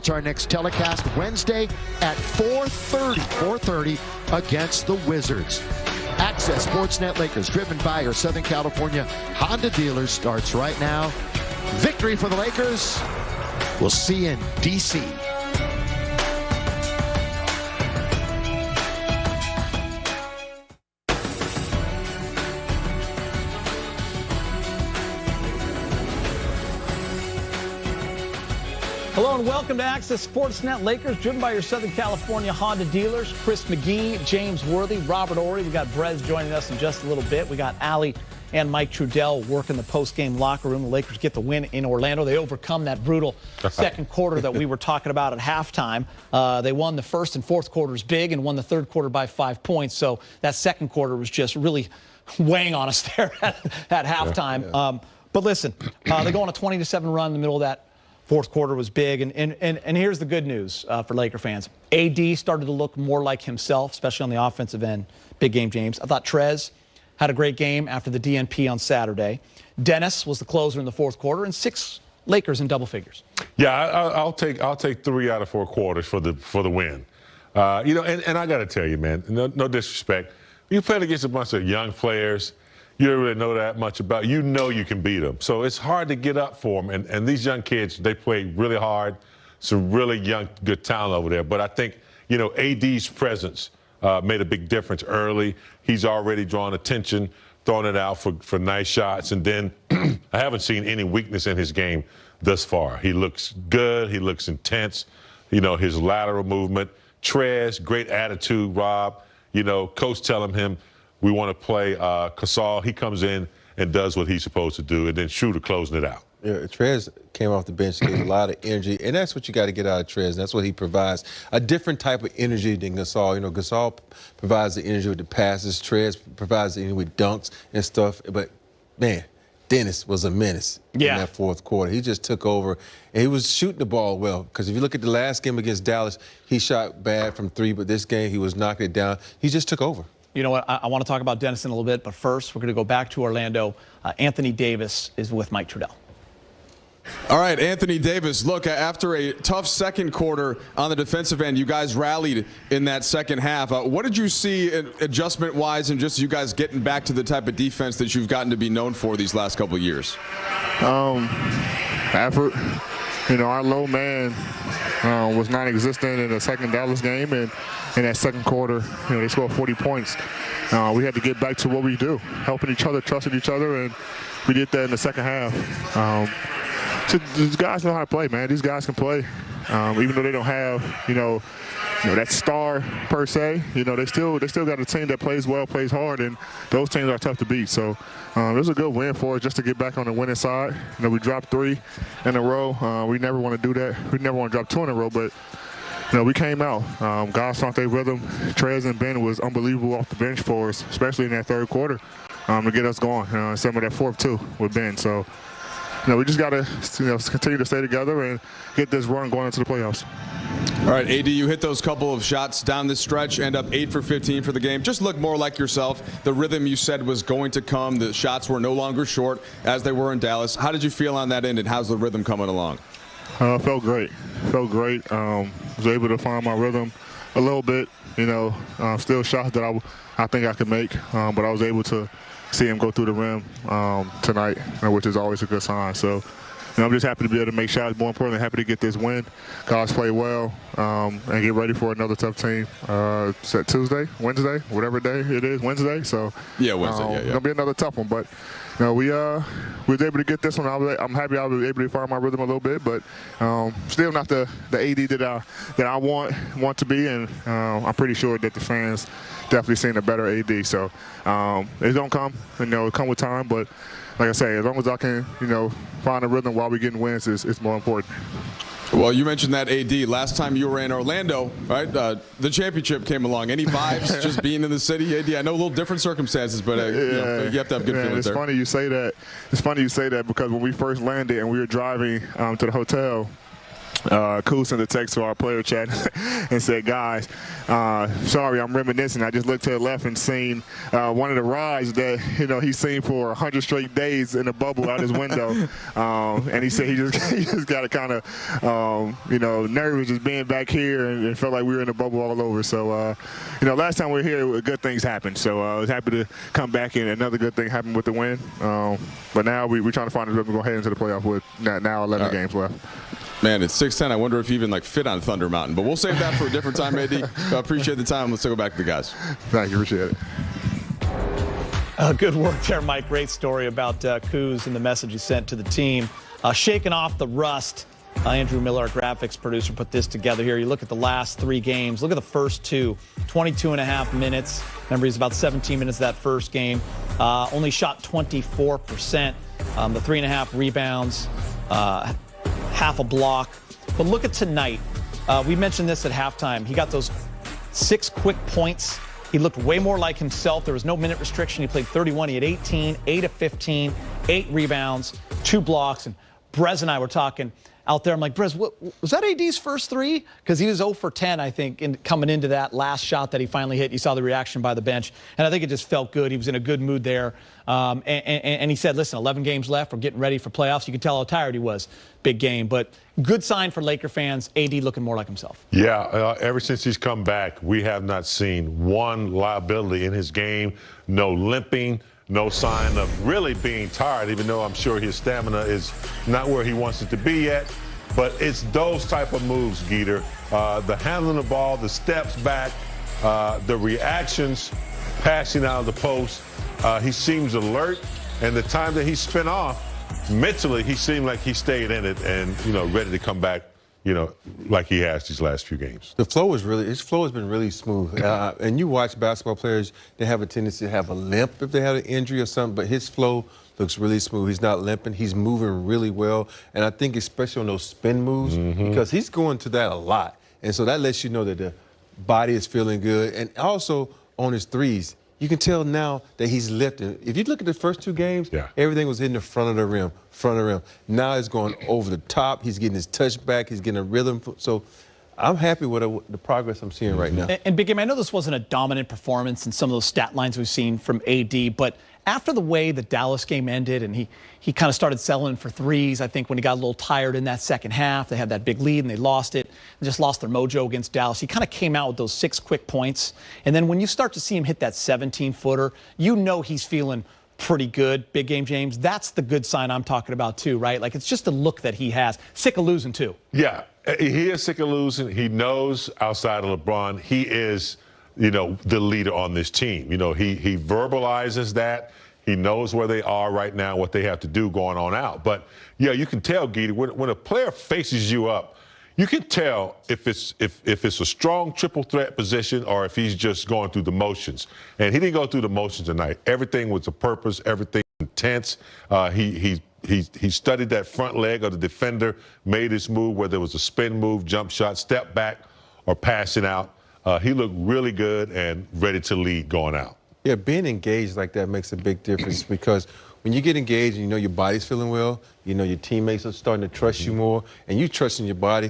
That's our next telecast Wednesday at 4:30 against the Wizards. Access Sportsnet Lakers, driven by your Southern California Honda dealers, starts right now. Victory for the Lakers. We'll see you in D.C. Hello and welcome to Access Sportsnet Lakers, driven by your Southern California Honda dealers. Chris McGee, James Worthy, Robert Ory. We got Brez joining us in just a little bit. We got Allie and Mike Trudell working the post-game locker room. The Lakers get the win in Orlando. They overcome that brutal second quarter that we were talking about at halftime. They won the first and fourth quarters big and won the third quarter by 5 points. So that second quarter was just really weighing on us there at halftime. But listen, they go on a 20-7 run in the middle of that. Fourth quarter was big, and here's the good news for Laker fans. AD started to look more like himself, especially on the offensive end. Big game, James. I thought Trez had a great game after the DNP on Saturday. Dennis was the closer in the fourth quarter, and 6 Lakers in double figures. Yeah, I'll take 3 out of 4 quarters for the win. You know, and I got to tell you, man, no disrespect. You played against a bunch of young players. You don't really know that much about. You know you can beat them. So it's hard to get up for them. And these young kids, they play really hard. Some really young, good talent over there. But I think, you know, AD's presence made a big difference early. He's already drawn attention, throwing it out for nice shots. And then I haven't seen any weakness in his game thus far. He looks good. He looks intense. You know, his lateral movement. Trez, great attitude, Rob. You know, coach telling him, we want to play Gasol. He comes in and does what he's supposed to do, and then Schroder closing it out. Yeah, Trez came off the bench, gave a lot of energy, and that's what you got to get out of Trez. That's what he provides, a different type of energy than Gasol. You know, Gasol provides the energy with the passes. Trez provides the energy with dunks and stuff. But, man, Dennis was a menace in that fourth quarter. He just took over, and he was shooting the ball well. Because if you look at the last game against Dallas, he shot bad from 3, but this game he was knocking it down. He just took over. You know what? I want to talk about Dennis in a little bit, but first we're going to go back to Orlando. Anthony Davis is with Mike Trudell. All right, Anthony Davis, look, after a tough second quarter on the defensive end, you guys rallied in that second half. What did you see adjustment-wise and just you guys getting back to the type of defense that you've gotten to be known for these last couple of years? Effort. You know, our low man was non-existent in the second Dallas game, and in that second quarter, you know, they scored 40 points. We had to get back to what we do, helping each other, trusting each other, and we did that in the second half. So these guys know how to play, man. These guys can play, even though they don't have, you know, that star per se. You know, they still got a team that plays well, plays hard, and those teams are tough to beat. So it was a good win for us just to get back on the winning side. You know, we dropped 3 in a row. We never want to do that. We never want to drop 2 in a row, but you know, we came out. Guys found their rhythm. Trez and Ben was unbelievable off the bench for us, especially in that third quarter, to get us going. Some of that fourth too with Ben. So, you know, we just got to, you know, continue to stay together and get this run going into the playoffs. All right, AD, you hit those couple of shots down this stretch, end up 8 for 15 for the game. Just look more like yourself. The rhythm you said was going to come. The shots were no longer short as they were in Dallas. How did you feel on that end, and how's the rhythm coming along? Felt great. Felt great. Was able to find my rhythm a little bit. You know, still shots that I think I could make, but I was able to see him go through the rim tonight, which is always a good sign. So, you know, I'm just happy to be able to make shots. More importantly, happy to get this win. Guys play well and get ready for another tough team. Tuesday, Wednesday, whatever day it is, Wednesday. So yeah, Wednesday. It's gonna be another tough one, but. You know, we was able to get this one. I'm happy I was able to find my rhythm a little bit, but still not the AD that I want to be, and I'm pretty sure that the fans definitely seen a better AD. So it's gonna come, you know, it come with time. But like I say, as long as I can, you know, find a rhythm while we getting wins, it's more important. Well, you mentioned that AD. Last time you were in Orlando, right? The championship came along. Any vibes just being in the city, AD? I know a little different circumstances, but you know, you have to have good feelings there. It's funny you say that. It's funny you say that because when we first landed and we were driving to the hotel, Kuz sent a text to our player chat and said, guys, sorry, I'm reminiscing. I just looked to the left and seen one of the rides that, he's seen for 100 straight days in the bubble out his window. And he said he just got a kind of, nervous just being back here and felt like we were in the bubble all over. So, last time we were here, good things happened. So I was happy to come back and another good thing happened with the win. But now we're trying to find a way to go ahead into the playoff with now 11 games left. Man, it's 6:10. I wonder if you even fit on Thunder Mountain. But we'll save that for a different time, AD. I appreciate the time. Let's go back to the guys. Thank you. Appreciate it. Good work there, Mike. Great story about Kuz and the message he sent to the team. Shaking off the rust. Andrew Miller, our graphics producer, put this together here. You look at the last 3 games. Look at the first 2, 22.5 minutes. Remember, he's about 17 minutes of that first game. Only shot 24%. The 3.5 rebounds. Half a block. But look at tonight. We mentioned this at halftime. He got those 6 quick points. He looked way more like himself. There was no minute restriction. He played 31. He had 18, 8 of 15, 8 rebounds, 2 blocks. And Brez and I were talking out there. I'm like, Brez, was that AD's first 3? Because he was 0 for 10, I think, coming into that last shot that he finally hit. You saw the reaction by the bench. And I think it just felt good. He was in a good mood there. And he said, listen, 11 games left. We're getting ready for playoffs. You could tell how tired he was. Big game. But good sign for Laker fans. AD looking more like himself. Yeah, ever since he's come back, we have not seen one liability in his game. No limping. No sign of really being tired, even though I'm sure his stamina is not where he wants it to be yet. But it's those type of moves, Geeter. The handling the ball, the steps back, the reactions, passing out of the post. He seems alert, and the time that he spent off, mentally, he seemed like he stayed in it and, ready to come back, like he has these last few games. His flow has been really smooth. And you watch basketball players, they have a tendency to have a limp if they have an injury or something, but his flow looks really smooth. He's not limping. He's moving really well. And I think especially on those spin moves, because he's going to that a lot. And so that lets you know that the body is feeling good. And also on his threes, you can tell now that he's lifting. If you look at the first 2 games, everything was in the front of the rim, Now it's going over the top. He's getting his touch back. He's getting a rhythm. So I'm happy with the progress I'm seeing right now. And Big Game, I know this wasn't a dominant performance in some of those stat lines we've seen from AD, but after the way the Dallas game ended and he kind of started settling for threes, I think when he got a little tired in that second half, they had that big lead and they lost it, and just lost their mojo against Dallas. He kind of came out with those 6 quick points. And then when you start to see him hit that 17-footer, he's feeling pretty good. Big Game James, that's the good sign I'm talking about too, right? Like, it's just the look that he has. Sick of losing too. Yeah, he is sick of losing. He knows outside of LeBron, he is, the leader on this team. He verbalizes that. He knows where they are right now, what they have to do going on out. But, yeah, you can tell, Geety, when a player faces you up, you can tell if it's a strong triple threat position or if he's just going through the motions. And he didn't go through the motions tonight. Everything was a purpose. Everything was intense. He studied that front leg of the defender, made his move, whether it was a spin move, jump shot, step back, or passing out. He looked really good and ready to lead going out. Yeah, being engaged like that makes a big difference because when you get engaged and your body's feeling well, your teammates are starting to trust you more, and you trust in your body,